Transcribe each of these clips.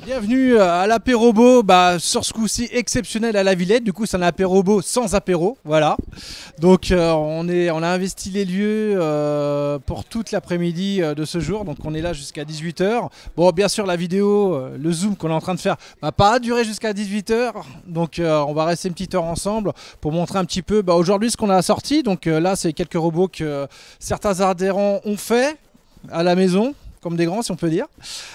Bienvenue à l'apérobo, sur ce coup-ci exceptionnel à la Villette. Du coup, c'est un apérobo sans apéro, voilà. Donc, on a investi les lieux pour toute l'après-midi de ce jour. Donc, on est là jusqu'à 18 h. Bon, bien sûr, la vidéo, le zoom qu'on est en train de faire, va pas durer jusqu'à 18 h. Donc, on va rester une petite heure ensemble pour montrer un petit peu aujourd'hui ce qu'on a sorti. Donc, là, c'est quelques robots que certains adhérents ont fait à la maison, comme des grands si on peut dire,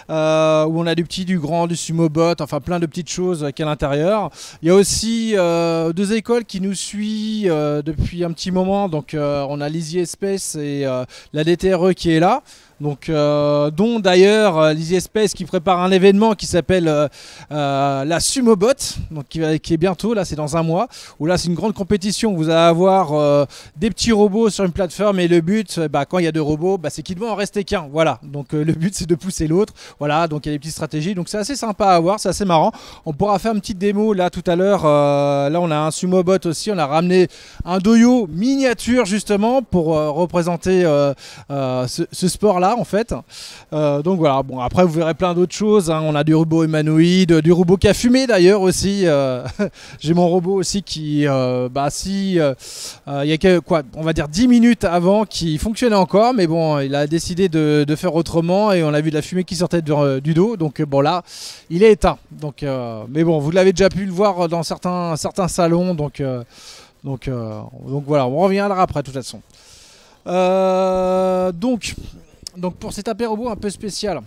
où on a du petit, du grand, du sumo-bot, enfin plein de petites choses qu'il y a à l'intérieur. Il y a aussi deux écoles qui nous suivent depuis un petit moment, donc on a l'Easy Space et la DTRE qui est là. Donc, dont d'ailleurs l'Easy Space qui prépare un événement qui s'appelle la Sumobot, donc qui est bientôt, là c'est dans un mois, où là c'est une grande compétition, vous allez avoir des petits robots sur une plateforme et le but, quand il y a deux robots, c'est qu'il doit en rester qu'un, voilà, donc le but c'est de pousser l'autre, voilà, donc il y a des petites stratégies, donc c'est assez sympa à voir, c'est assez marrant. On pourra faire une petite démo là tout à l'heure, là on a un Sumobot aussi, on a ramené un doyo miniature justement pour représenter ce sport là en fait, donc voilà. Bon, après vous verrez plein d'autres choses, hein. On a du robot humanoïde, du robot qui a fumé d'ailleurs aussi. J'ai mon robot aussi qui il y a quoi, on va dire 10 minutes avant qui fonctionnait encore, mais bon il a décidé de faire autrement et on a vu de la fumée qui sortait du dos, donc bon là il est éteint, donc mais bon vous l'avez déjà pu le voir dans certains salons, donc voilà, on reviendra après de toute façon. Donc pour cet apéro un peu spécial,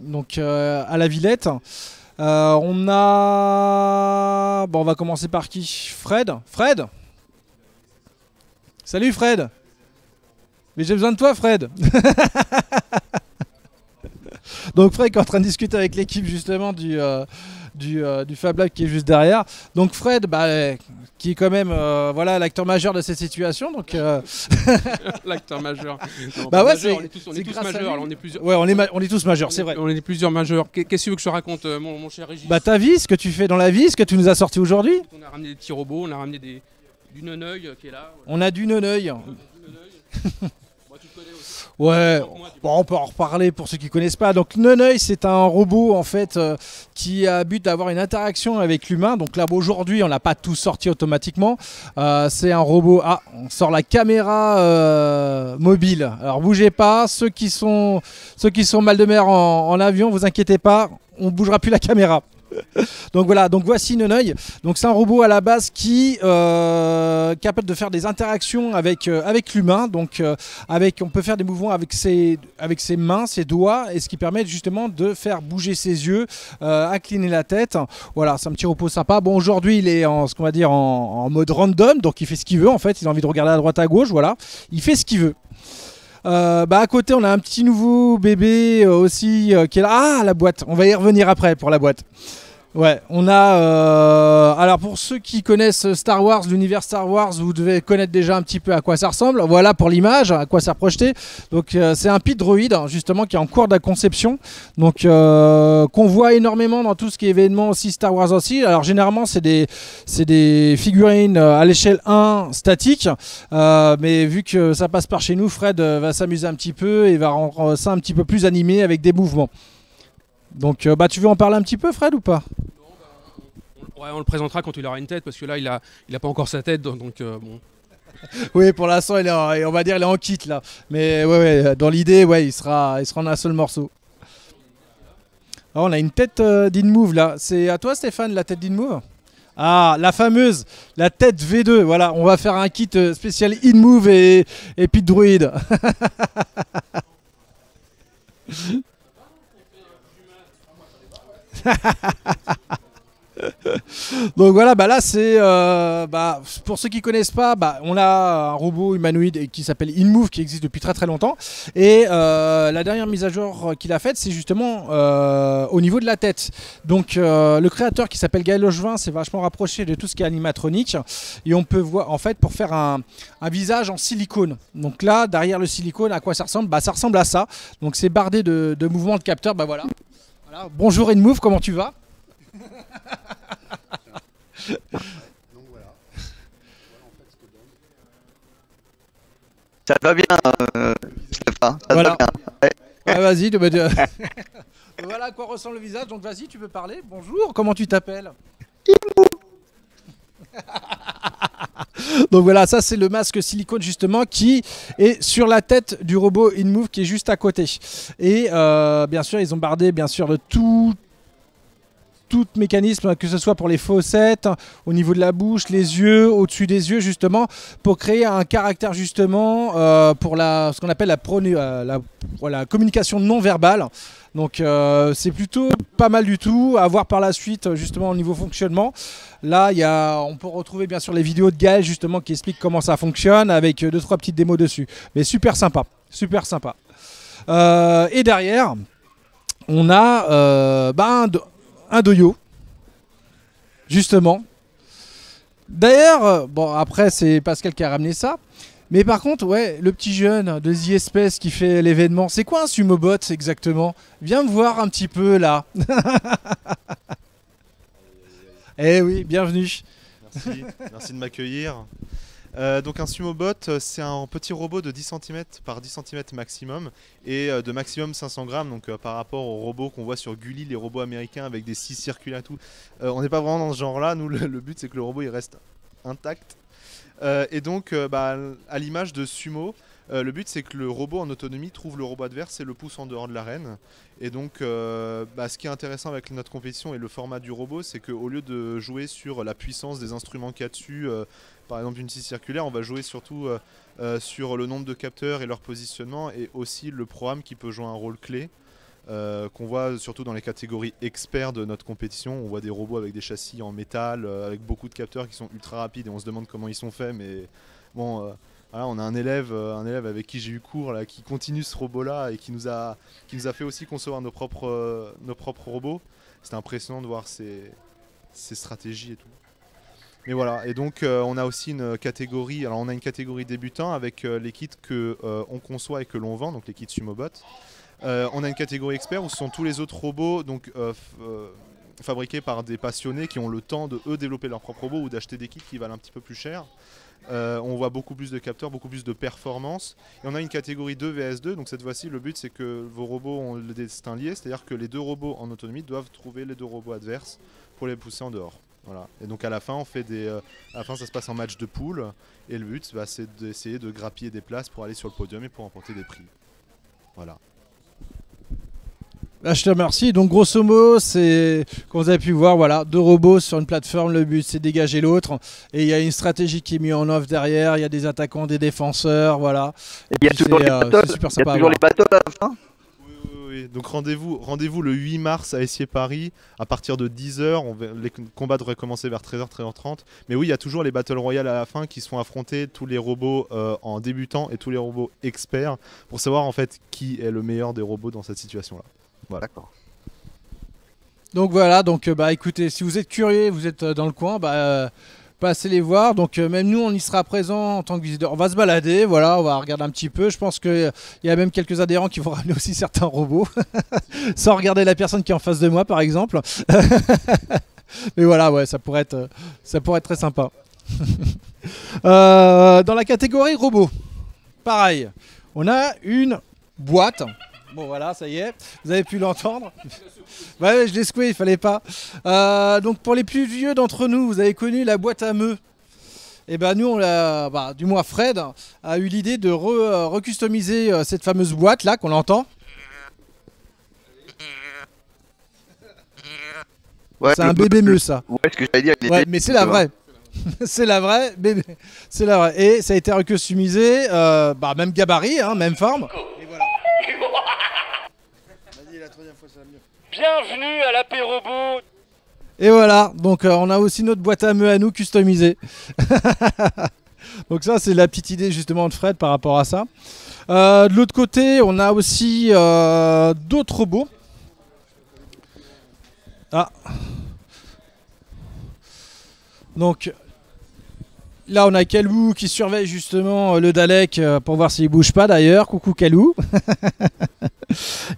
donc à la Villette, on va commencer par qui? Fred. Salut Fred. Mais j'ai besoin de toi Fred. Donc Fred qui est en train de discuter avec l'équipe justement du Fab Lab qui est juste derrière. Donc Fred, qui est quand même l'acteur majeur de cette situation. Donc l'acteur majeur. Non, majeur, on est tous majeurs. Alors, on est plusieurs. Ouais, on est tous majeurs, c'est vrai. On est plusieurs majeurs. Qu'est-ce que tu veux que je te raconte, mon cher Régis? Ta vie, ce que tu fais dans la vie, ce que tu nous as sorti aujourd'hui. On a ramené des petits robots, on a ramené du Noneuil qui est là. On a du Noneuil. Moi, tu le connais aussi. Ouais, on peut en reparler pour ceux qui ne connaissent pas. Donc Noneuil, c'est un robot en fait qui a but d'avoir une interaction avec l'humain. Donc là aujourd'hui on n'a pas tout sorti automatiquement. C'est un robot. Ah, on sort la caméra mobile. Alors bougez pas, ceux qui sont mal de mer en avion, vous inquiétez pas, on ne bougera plus la caméra. Donc voilà, donc voici Noneuil. Donc c'est un robot à la base qui est capable de faire des interactions avec l'humain. Donc on peut faire des mouvements avec ses mains, ses doigts, et ce qui permet justement de faire bouger ses yeux, incliner la tête. Voilà, c'est un petit robot sympa. Bon, aujourd'hui il est en en mode random, donc il fait ce qu'il veut en fait. Il a envie de regarder à droite à gauche, voilà, il fait ce qu'il veut. À côté on a un petit nouveau bébé aussi qui est là. Ah, la boîte, on va y revenir après pour la boîte. Ouais, on a... alors pour ceux qui connaissent Star Wars, l'univers Star Wars, vous devez connaître déjà un petit peu à quoi ça ressemble. Voilà pour l'image, à quoi ça a projeté. Donc c'est un Pit Droid justement qui est en cours de conception. Donc qu'on voit énormément dans tout ce qui est événement aussi Star Wars aussi. Alors généralement c'est des figurines à l'échelle 1 statiques. Mais vu que ça passe par chez nous, Fred va s'amuser un petit peu et va rendre ça un petit peu plus animé avec des mouvements. Donc tu veux en parler un petit peu Fred ou pas? Ouais, on le présentera quand il aura une tête, parce que là il a pas encore sa tête, donc bon. Oui, pour l'instant on va dire il est en kit là, mais ouais, dans l'idée il sera en un seul morceau. Alors, on a une tête d'InMove là, c'est à toi Stéphane la tête d'InMove? Ah, la fameuse, la tête V2, voilà, on va faire un kit spécial InMove et Pit Droid. Donc voilà, là c'est pour ceux qui connaissent pas, on a un robot humanoïde qui s'appelle InMove qui existe depuis très longtemps, et la dernière mise à jour qu'il a faite c'est justement au niveau de la tête. Donc le créateur qui s'appelle Gaël Ogevin s'est vachement rapproché de tout ce qui est animatronique, et on peut voir en fait pour faire un visage en silicone. Donc là derrière le silicone, à quoi ça ressemble? Ça ressemble à ça, donc c'est bardé de mouvements de capteurs. Voilà. Bonjour InMove, comment tu vas? Donc voilà. En fait, ce que donne. Ça va bien, Stéphane. Ça voilà. va bien. Ouais. Ouais, vas-y. Voilà, voilà à quoi ressemble le visage. Donc vas-y, tu peux parler. Bonjour, comment tu t'appelles? Donc voilà, ça c'est le masque silicone justement qui est sur la tête du robot InMove qui est juste à côté. Et bien sûr, ils ont bardé bien sûr de tout mécanisme, que ce soit pour les fossettes, au niveau de la bouche, les yeux, au-dessus des yeux justement, pour créer un caractère justement pour ce qu'on appelle la communication non verbale. Donc c'est plutôt pas mal du tout à voir par la suite justement au niveau fonctionnement. Là on peut retrouver bien sûr les vidéos de Gaël justement qui expliquent comment ça fonctionne avec 2-3 petites démos dessus. Mais super sympa, super sympa. Et derrière on a un doyo justement. D'ailleurs, bon après c'est Pascal qui a ramené ça. Mais par contre, ouais, le petit jeune de The Espèce qui fait l'événement, c'est quoi un Sumobot exactement? Viens me voir un petit peu là. Eh oui, bienvenue. Merci de m'accueillir. Donc un Sumobot, c'est un petit robot de 10 cm par 10 cm maximum et de maximum 500 grammes. Donc par rapport aux robots qu'on voit sur Gulli, les robots américains avec des scies circulaires et tout, on n'est pas vraiment dans ce genre-là. Nous, le but c'est que le robot il reste intact. Et donc, à l'image de Sumo, le but c'est que le robot en autonomie trouve le robot adverse et le pousse en dehors de l'arène. Et donc, ce qui est intéressant avec notre compétition et le format du robot, c'est qu'au lieu de jouer sur la puissance des instruments qu'il y a dessus, par exemple une scie circulaire, on va jouer surtout sur le nombre de capteurs et leur positionnement et aussi le programme qui peut jouer un rôle clé. Qu'on voit surtout dans les catégories experts de notre compétition. On voit des robots avec des châssis en métal, avec beaucoup de capteurs qui sont ultra rapides et on se demande comment ils sont faits. Mais bon, voilà, on a un élève avec qui j'ai eu cours là, qui continue ce robot-là et qui nous a fait aussi concevoir nos propres robots. C'était impressionnant de voir ces stratégies et tout. Mais voilà, et donc on a aussi une catégorie. Alors on a une catégorie débutant avec les kits que on conçoit et que l'on vend, donc les kits Sumobot. On a une catégorie expert où ce sont tous les autres robots donc, fabriqués par des passionnés qui ont le temps de eux développer leurs propres robots ou d'acheter des kits qui valent un petit peu plus cher. On voit beaucoup plus de capteurs, beaucoup plus de performance. Et on a une catégorie 2 vs2, donc cette fois-ci le but c'est que vos robots ont le destin lié, c'est-à-dire que les deux robots en autonomie doivent trouver les deux robots adverses pour les pousser en dehors. Voilà. Et donc à la fin on fait à la fin ça se passe en match de poule et le but c'est d'essayer de grappiller des places pour aller sur le podium et pour remporter des prix. Voilà. Là, je te remercie. Donc grosso modo, c'est, comme vous avez pu voir, voilà, deux robots sur une plateforme. Le but, c'est de dégager l'autre. Et il y a une stratégie qui est mise en œuvre derrière. Il y a des attaquants, des défenseurs, voilà. Et il y a toujours les battles. Super Il y a sympa toujours les battles à la fin. Oui. Donc rendez-vous le 8 mars à Essier Paris à partir de 10h. Les combats devraient commencer vers 13h, 13h30. Mais oui, il y a toujours les Battle Royale à la fin qui se font affronter tous les robots en débutant et tous les robots experts pour savoir en fait qui est le meilleur des robots dans cette situation-là. Voilà. D'accord. Donc voilà, donc écoutez, si vous êtes curieux, vous êtes dans le coin, passez les voir. Donc même nous, on y sera présent en tant que visiteur. On va se balader, voilà, on va regarder un petit peu. Je pense qu'il y a même quelques adhérents qui vont ramener aussi certains robots, sans regarder la personne qui est en face de moi, par exemple. Mais voilà, ouais, ça pourrait être très sympa. Dans la catégorie robots, pareil, on a une boîte. Bon voilà, ça y est, vous avez pu l'entendre. Ouais, je l'ai secoué, il fallait pas. Donc pour les plus vieux d'entre nous, vous avez connu la boîte à meux. Et ben nous, du moins Fred a eu l'idée de recustomiser cette fameuse boîte là qu'on entend. Ouais, c'est un bébé meux ça. Ouais, ce que j'allais dire. Ouais, mais c'est la vraie. C'est la vraie, bébé. C'est la vraie. Et ça a été recustomisé, même gabarit, hein, même forme. Et voilà. Bienvenue à l'apérobo. Et voilà, donc on a aussi notre boîte à meux à nous customisée. Donc ça c'est la petite idée justement de Fred par rapport à ça. De l'autre côté on a aussi d'autres robots. Ah. Donc là on a Kalou qui surveille justement le Dalek pour voir s'il bouge pas d'ailleurs. Coucou Kalou.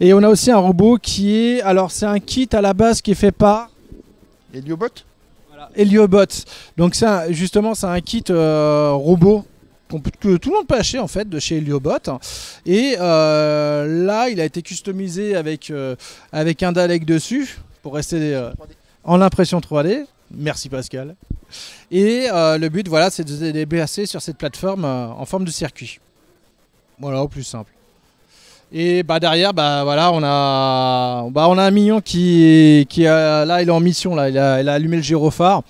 Et on a aussi un robot qui est... Alors c'est un kit à la base qui est fait par... Heliobot. Voilà, Heliobot. Donc justement c'est un kit robot que tout le monde peut acheter en fait de chez Heliobot. Et là, il a été customisé avec un Dalek dessus pour rester en impression 3D. Merci Pascal. Et le but, voilà, c'est de se déplacer sur cette plateforme en forme de circuit. Voilà, au plus simple. Et bah derrière, bah voilà, on a un mignon qui là, il est en mission là, il a allumé le gyrophare.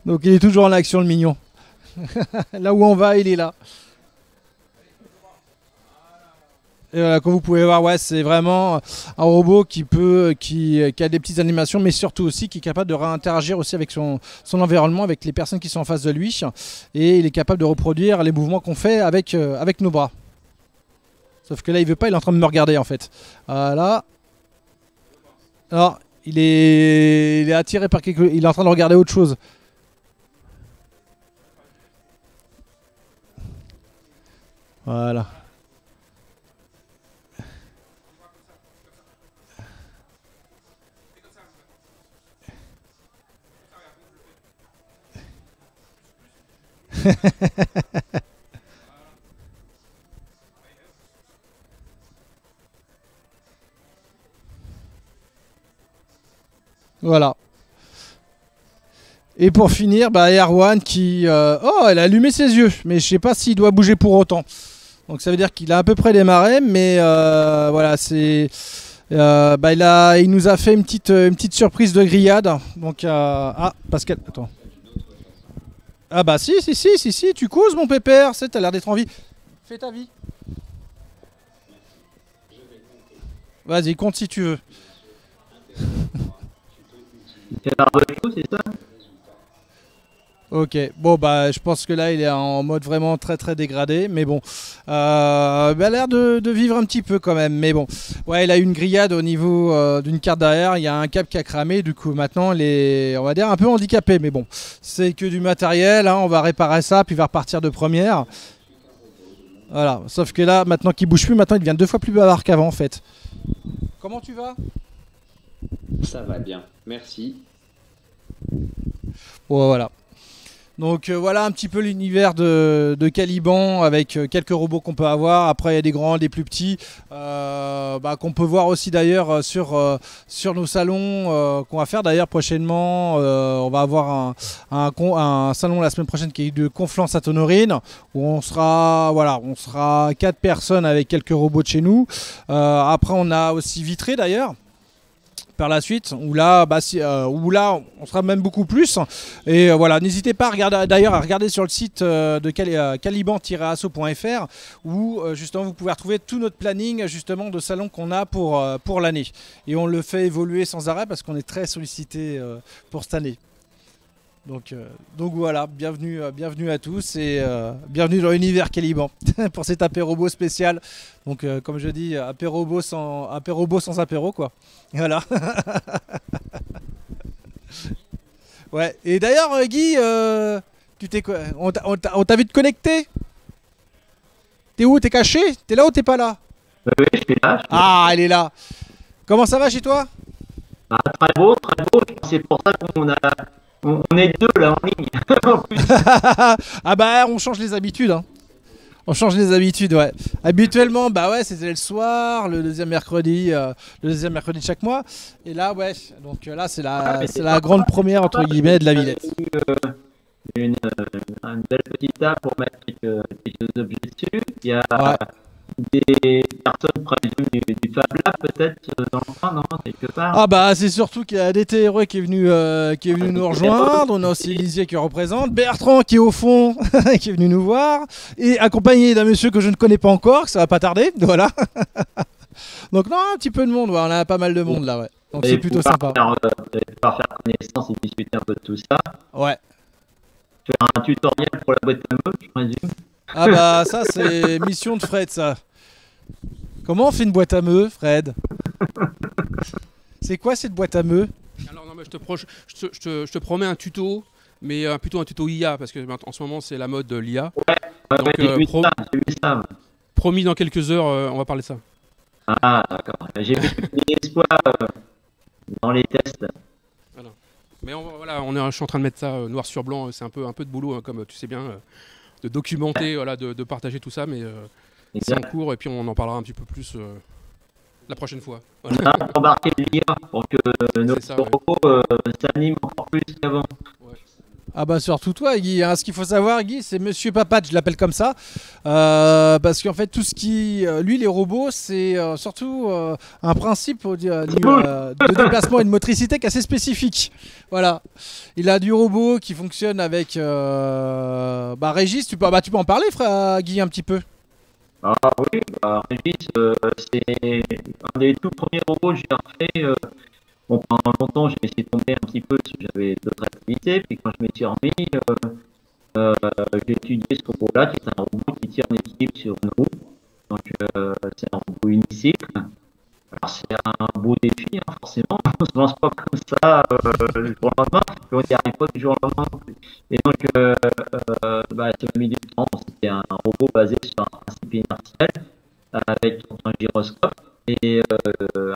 Donc il est toujours en action, le mignon. Là où on va, il est là. Et voilà, comme vous pouvez voir, ouais, c'est vraiment un robot qui a des petites animations, mais surtout aussi qui est capable de réinteragir aussi avec son environnement, avec les personnes qui sont en face de lui. Et il est capable de reproduire les mouvements qu'on fait avec nos bras. Sauf que là, il veut pas, il est en train de me regarder en fait. Voilà. Alors, il est attiré par quelque chose, il est en train de regarder autre chose. Voilà. Voilà. Et pour finir, bah, Erwan qui... oh, elle a allumé ses yeux, mais je sais pas s'il doit bouger pour autant. Donc ça veut dire qu'il a à peu près démarré, mais voilà, c'est... il nous a fait une petite surprise de grillade. Donc, ah, Pascal, attends. Ah bah si, tu causes mon pépère, t'as l'air d'être en vie. Fais ta vie. Vas-y, compte si tu veux. C'est ça? Ok, bon bah je pense que là il est en mode vraiment très très dégradé, mais bon, il a l'air de vivre un petit peu quand même, mais bon, ouais, il a eu une grillade au niveau d'une carte derrière, il y a un câble qui a cramé, du coup maintenant il est, on va dire, un peu handicapé, mais bon, c'est que du matériel, hein, on va réparer ça, puis il va repartir de première. Voilà, sauf que là, maintenant qu'il bouge plus, maintenant il devient 2 fois plus bavard qu'avant en fait. Comment tu vas? Ça va bien, merci. Bon, voilà. Donc voilà un petit peu l'univers de Caliban avec quelques robots qu'on peut avoir. Après il y a des grands, des plus petits qu'on peut voir aussi d'ailleurs sur nos salons qu'on va faire d'ailleurs prochainement. On va avoir un salon la semaine prochaine qui est de Conflans-Sainte-Honorine où on sera 4 personnes avec quelques robots de chez nous. Après on a aussi Vitré d'ailleurs. Par la suite, où là, on sera même beaucoup plus. Et voilà, n'hésitez pas à regarder sur le site de caliban-asso.fr où justement vous pouvez retrouver tout notre planning justement de salons qu'on a pour l'année. Et on le fait évoluer sans arrêt parce qu'on est très sollicité pour cette année. Donc voilà, bienvenue à tous et bienvenue dans l'univers Caliban pour cet apéro spécial. Donc comme je dis, apéro sans apéro quoi. Voilà. Ouais. Et d'ailleurs Guy, on t'a vu te connecter? T'es où? T'es caché? T'es là ou t'es pas là? Oui, je suis là. Ah, elle est là. Comment ça va chez toi? Ah, très beau. C'est pour ça qu'on est 2 là en ligne. En plus. Ah bah on change les habitudes hein. On change les habitudes, ouais. Habituellement, bah ouais, c'était le soir, le deuxième mercredi de chaque mois. Et là, ouais, donc là c'est la grande première entre guillemets de la Villette. Une belle petite table pour mettre quelques objets dessus. Il y a des personnes prévues du Fab Lab peut-être dans le coin, non, quelque part. Ah bah c'est surtout qu'il y a DTRE qui est venu nous rejoindre. On a aussi Lisier qui représente, Bertrand qui est au fond qui est venu nous voir et accompagné d'un monsieur que je ne connais pas encore, que ça va pas tarder, voilà. Donc non, un petit peu de monde, ouais, on a pas mal de monde là, ouais. Donc c'est plutôt sympa. Pouvoir faire connaissance et discuter un peu de tout ça. Ouais. Faire un tutoriel pour la boîte à mots, je présume. Ah bah ça c'est mission de Fred ça. Comment on fait une boîte à meux, Fred? C'est quoi cette boîte à meux? Alors non mais je te promets un tuto, mais plutôt un tuto IA parce que en ce moment c'est la mode de l'IA. Ouais, donc j'ai vu ça. Promis dans quelques heures on va parler de ça. Ah d'accord. J'ai vu espoir dans les tests. Voilà. Mais voilà, je suis en train de mettre ça noir sur blanc. C'est un peu de boulot, hein, comme tu sais bien, de documenter, voilà, de partager tout ça. Mais c'est en cours et puis on en parlera un petit peu plus la prochaine fois. Voilà. On a embarqué l'IA pour que notre robot s'anime encore plus qu'avant. Ah bah surtout toi Guy, hein. Ce qu'il faut savoir Guy, c'est Monsieur Papat, je l'appelle comme ça, parce qu'en fait tout ce qui, lui les robots, c'est surtout un principe de déplacement et de motricité qui est assez spécifique. Voilà, il a du robot qui fonctionne avec, Régis, tu peux en parler frère Guy un petit peu. Ah oui, Régis, c'est un des tout premiers robots que j'ai refait. Bon, pendant longtemps, j'ai laissé tomber un petit peu parce que j'avais d'autres activités. Puis quand je m'y suis remis, j'ai étudié ce robot-là, qui est un robot qui tire en équilibre sur une roue. Donc, c'est un robot unicycle. Alors, c'est un beau défi, hein, forcément. On ne se lance pas comme ça du jour au lendemain. Puis on n'y arrive pas du jour au lendemain. Et donc, ça m'a mis du temps. C'était un robot basé sur un principe inertiel avec un gyroscope et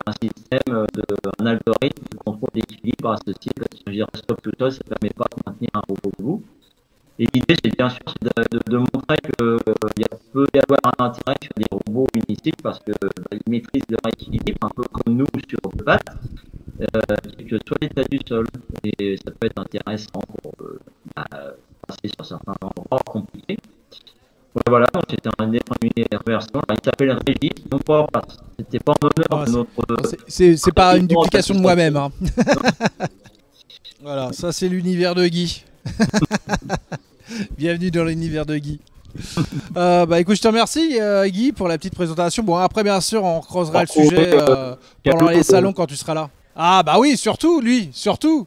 un système un algorithme de contrôle d'équilibre associé parce qu'un gyroscope tout seul, ça ne permet pas de maintenir un robot debout. Et l'idée, c'est bien sûr de montrer qu'il peut y avoir un intérêt sur des robots unicycles parce qu'ils maîtrisent leur équilibre, un peu comme nous sur deux pattes, quel que soit l'état du sol. Et ça peut être intéressant pour passer sur certains endroits compliqués. Voilà, donc c'était un première version. Il s'appelle Régis, non pas parce que c'était pas en honneur de notre. C'est pas une duplication de moi-même. Hein. Voilà, ça c'est l'univers de Guy. Bienvenue dans l'univers de Guy. Écoute, je te remercie Guy pour la petite présentation. Bon, après bien sûr, on creusera le sujet pendant les salons quand tu seras là. Ah bah oui, surtout lui, surtout.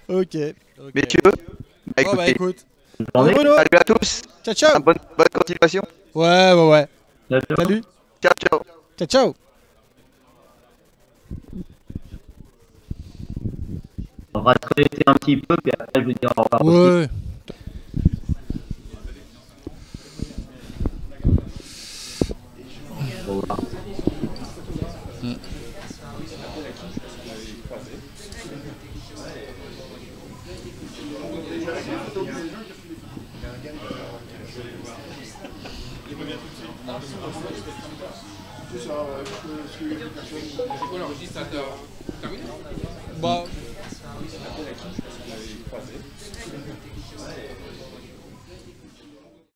Ok. Messieurs, écoute. Salut à tous. Ciao, ciao. Bonne continuation. Ouais. Salut. Ciao. Ciao. On va se connecter un petit peu, puis après je vous dire au revoir. Ouais. Voilà. Bah.